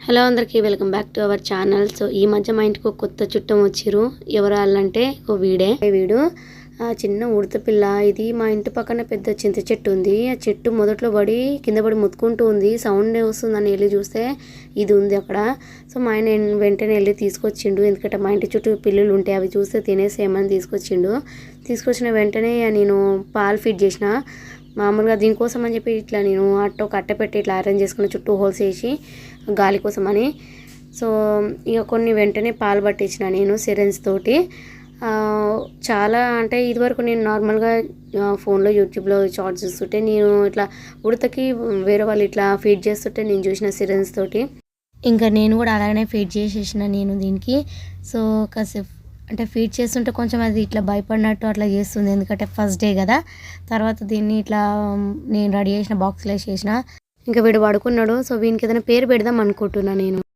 Hello అందరికీ welcome back to our channel. So ఈ మధ్య మా ఇంటికి ఒక కొత్త చుట్టం వచ్చిరు. ఎవరు వాళ్ళంటే వీడు చిన్న ఉడత పిల్ల. ఇది మా ఇంటి పక్కన పెద్ద చింత చెట్టు ఉంది. ఆ చెట్టు మొదట్లో పడి కింద పడి మొత్తుకుంటూ ఉంది. సౌండ్ వస్తుందని వెళ్ళి చూస్తే ఇది ఉంది అక్కడ. సో మా ఆయన వెంటనే వెళ్ళి తీసుకొచ్చిండు. ఎందుకంటే మా ఇంటి చుట్టూ పిల్లులు ఉంటాయి, అవి చూస్తే తినేసేయమని తీసుకొచ్చిన వెంటనే నేను పాలు ఫీడ్ చేసిన. మామూలుగా దీనికోసం అని చెప్పి ఇట్లా నేను ఒక అట్ట పెట్టి ఇట్లా అరేంజ్ చేసుకున్న చుట్టూ హోల్స్ వేసి గాలి కోసం అని. సో ఇక కొన్ని వెంటనే పాలు పట్టించిన నేను సిరెంజ్ తోటి. చాలా అంటే ఇదివరకు నేను నార్మల్గా ఫోన్లో యూట్యూబ్లో షార్ట్స్ చూస్తుంటే నేను ఇట్లా ఉడతకి వేరే వాళ్ళు ఇట్లా ఫీడ్ చేస్తుంటే నేను చూసిన సిరెంజ్ తోటి. ఇంకా నేను కూడా అలాగనే ఫీడ్ చేసేసిన నేను దీనికి. సో కాసేపు అంటే ఫీడ్ చేస్తుంటే కొంచెం అది ఇట్లా భయపడినట్టు అట్లా చేస్తుంది, ఎందుకంటే ఫస్ట్ డే కదా. తర్వాత దీన్ని ఇట్లా నేను రెడీ చేసిన బాక్స్లో వేసేసిన. ఇంకా వీడు పడుకున్నాడు. సో వీనికి ఏదైనా పేరు పెడదాం అనుకుంటున్నా నేను.